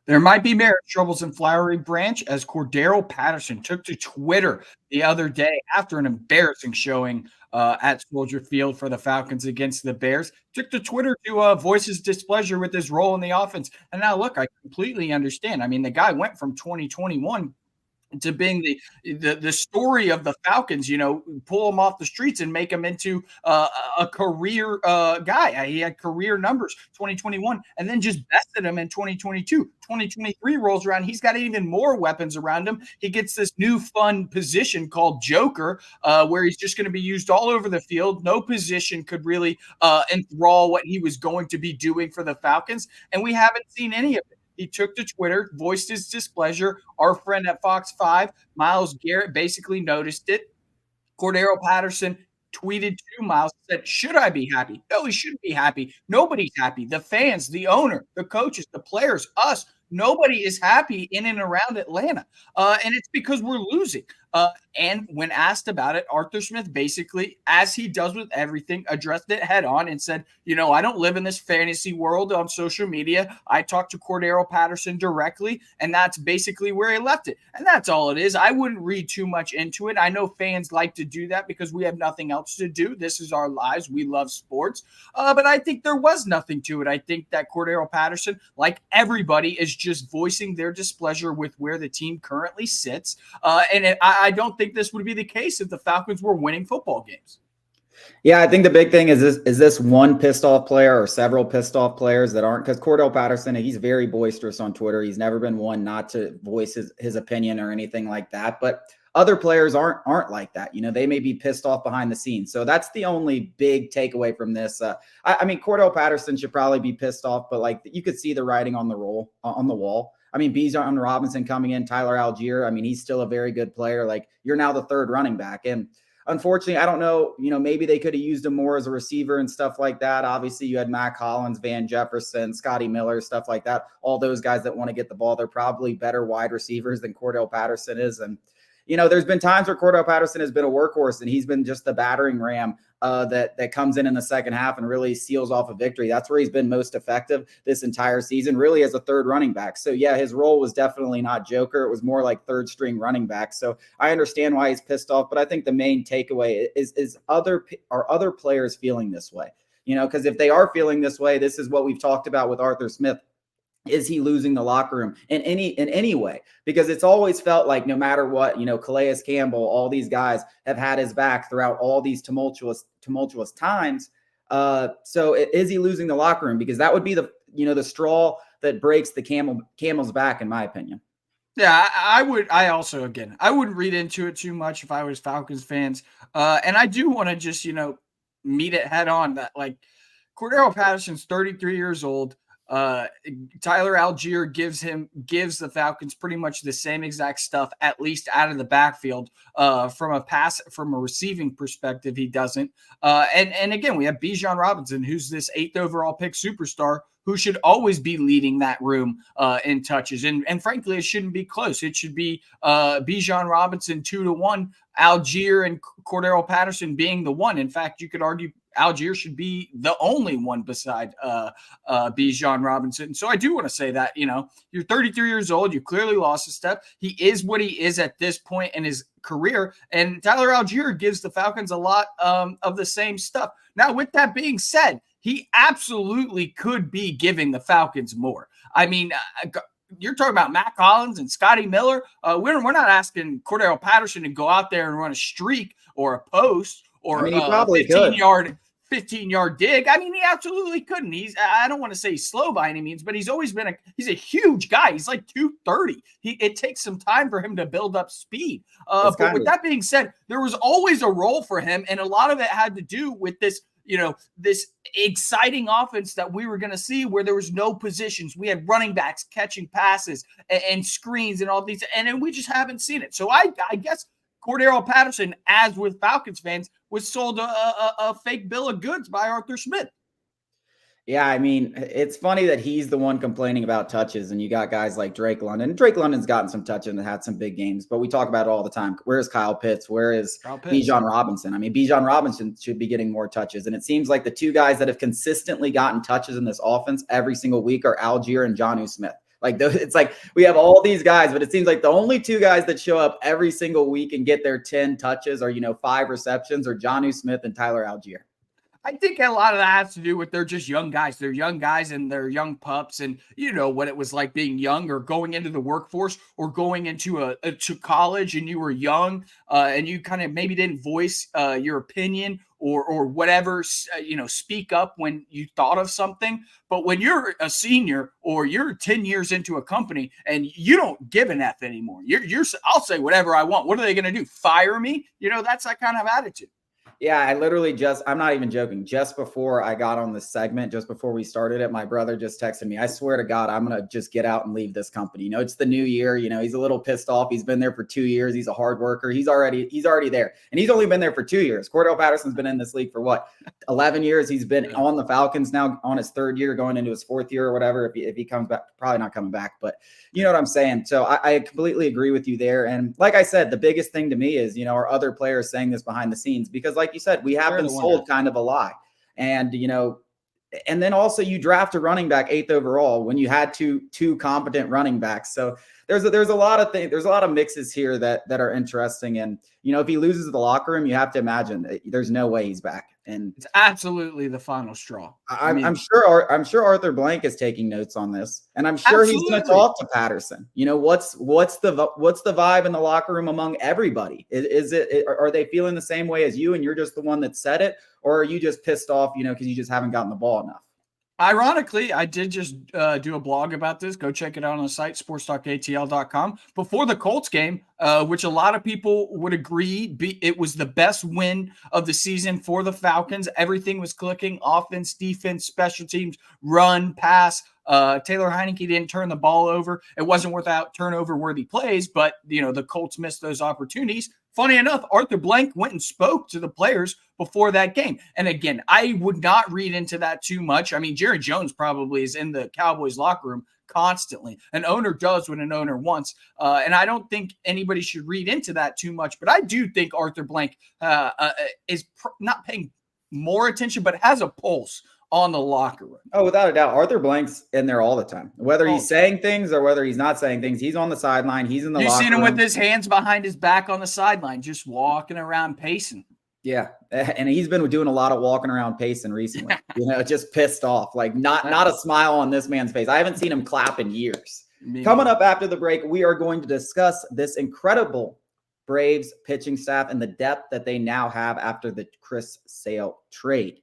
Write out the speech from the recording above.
There might be marriage troubles in Flowery Branch as Cordero Patterson took to Twitter the other day after an embarrassing showing at Soldier Field for the Falcons against the Bears. Took to Twitter to voice his displeasure with his role in the offense. And now, look, I completely understand. I mean, the guy went from 2021 to being the story of the Falcons, pull him off the streets and make him into a career guy. He had career numbers 2021 and then just bested him in 2022. 2023 rolls around. He's got even more weapons around him. He gets this new fun position called Joker, where he's just going to be used all over the field. No position could really enthrall what he was going to be doing for the Falcons. And we haven't seen any of it. He took to Twitter, voiced his displeasure. Our friend at Fox 5, Myles Garrett, basically noticed it. Cordero Patterson tweeted to Myles, said, "Should I be happy? No, he shouldn't be happy. Nobody's happy. The fans, the owner, the coaches, the players, us. Nobody is happy in and around Atlanta. And it's because we're losing." And when asked about it, Arthur Smith basically, as he does with everything, addressed it head on and said, I don't live in this fantasy world on social media. I talked to Cordero Patterson directly, and that's basically where he left it. And that's all it is. I wouldn't read too much into it. I know fans like to do that because we have nothing else to do. This is our lives. We love sports. But I think there was nothing to it. I think that Cordero Patterson, like everybody, is just voicing their displeasure with where the team currently sits. I don't think this would be the case if the Falcons were winning football games. Yeah, I think the big thing is this one pissed off player or several pissed off players that aren't, because Cordell Patterson, he's very boisterous on Twitter. He's never been one not to voice his opinion or anything like that. But other players aren't like that. They may be pissed off behind the scenes. So that's the only big takeaway from this. I mean, Cordell Patterson should probably be pissed off, but you could see the writing on the wall. I mean, Bijan Robinson coming in, Tyler Algier. I mean, he's still a very good player. You're now the third running back. And unfortunately, I don't know, maybe they could have used him more as a receiver and stuff like that. Obviously, you had Mac Hollins, Van Jefferson, Scotty Miller, stuff like that. All those guys that want to get the ball, they're probably better wide receivers than Cordell Patterson is. And, there's been times where Cordell Patterson has been a workhorse and he's been just the battering ram that comes in the second half and really seals off a victory. That's where he's been most effective this entire season, really as a third running back. So yeah, his role was definitely not Joker. It was more like third string running back. So I understand why he's pissed off, but I think the main takeaway is are other players feeling this way? Because if they are feeling this way, this is what we've talked about with Arthur Smith. Is he losing the locker room in any way? Because it's always felt like no matter what, Calais Campbell, all these guys have had his back throughout all these tumultuous times. So is he losing the locker room? Because that would be the straw that breaks the camel's back, in my opinion. Yeah, I would. I also, again, I wouldn't read into it too much if I was Falcons fans. And I do want to just, meet it head on that Cordero Patterson's 33 years old. Tyler Algier gives the Falcons pretty much the same exact stuff, at least out of the backfield. From a receiving perspective, he doesn't. And again, we have Bijan Robinson, who's this 8th overall pick superstar, who should always be leading that room in touches. And frankly, it shouldn't be close. It should be Bijan Robinson 2-1, Algier and Cordero Patterson being the one. In fact, you could argue Algier should be the only one beside Bijan Robinson. So I do want to say that, you're 33 years old. You clearly lost a step. He is what he is at this point in his career. And Tyler Algier gives the Falcons a lot of the same stuff. Now, with that being said, he absolutely could be giving the Falcons more. I mean, you're talking about Mac Hollins and Scotty Miller. We're not asking Cordero Patterson to go out there and run a streak or a post or a 15-yard dig. I mean, he absolutely couldn't. I don't want to say he's slow by any means, but he's always been he's a huge guy. He's like 230. It takes some time for him to build up speed. But with that being said, there was always a role for him, and a lot of it had to do with this this exciting offense that we were going to see where there was no positions. We had running backs catching passes and screens and all these, and we just haven't seen it. So I guess Cordero Patterson, as with Falcons fans, was sold a fake bill of goods by Arthur Smith. Yeah, I mean, it's funny that he's the one complaining about touches, and you got guys like Drake London. Drake London's gotten some touches and had some big games, but we talk about it all the time. Where is Kyle Pitts? Where is Bijan Robinson? I mean, Bijan Robinson should be getting more touches, and it seems like the two guys that have consistently gotten touches in this offense every single week are Algier and Jonnu Smith. Like it's like we have all these guys, but it seems like the only two guys that show up every single week and get their 10 touches or 5 receptions are Jonnu Smith and Tyler Algier. I think a lot of that has to do with they're just young guys. They're young guys and they're young pups. And you know what it was like being young or going into the workforce or going into to college and you were young and you kind of maybe didn't voice your opinion or whatever, speak up when you thought of something. But when you're a senior or you're 10 years into a company and you don't give an F anymore, I'll say whatever I want. What are they going to do? Fire me? That's that kind of attitude. Yeah, I literally I'm not even joking. Just before I got on this segment, just before we started it, my brother just texted me. I swear to God, I'm going to just get out and leave this company. It's the new year. He's a little pissed off. He's been there for 2 years. He's a hard worker. He's already there. And he's only been there for 2 years. Cordell Patterson's been in this league for what? 11 years. He's been on the Falcons now on his 3rd year, going into his 4th year or whatever. If he comes back, probably not coming back, but you know what I'm saying? So I completely agree with you there. And like I said, the biggest thing to me is, are other players saying this behind the scenes? Because like you said, we have been sold kind of a lie. And, and then also you draft a running back 8th overall when you had two competent running backs. So there's a lot of things. There's a lot of mixes here that are interesting. And, if he loses the locker room, you have to imagine there's no way he's back. And it's absolutely the final straw. I'm sure Arthur Blank is taking notes on this, and I'm sure he's going to talk to Patterson. What's the vibe in the locker room among everybody? Are they feeling the same way as you, and you're just the one that said it, or are you just pissed off, because you just haven't gotten the ball enough? Ironically, I did just do a blog about this. Go check it out on the site, sportstalkatl.com. Before the Colts game, which a lot of people would agree it was the best win of the season for the Falcons. Everything was clicking: offense, defense, special teams, run, pass. Taylor Heinicke didn't turn the ball over. It wasn't without turnover-worthy plays, but the Colts missed those opportunities. Funny enough, Arthur Blank went and spoke to the players before that game. And again, I would not read into that too much. I mean, Jerry Jones probably is in the Cowboys locker room constantly. An owner does what an owner wants. And I don't think anybody should read into that too much. But I do think Arthur Blank is not paying more attention, but has a pulse on the locker room. Oh, without a doubt. Arthur Blank's in there all the time. Whether he's saying things or whether he's not saying things, he's on the sideline. He's in the locker room. You've seen him with his hands behind his back on the sideline, just walking around pacing. Yeah. And he's been doing a lot of walking around pacing recently, just pissed off, like not a smile on this man's face. I haven't seen him clap in years. Coming up after the break, we are going to discuss this incredible Braves pitching staff and the depth that they now have after the Chris Sale trade.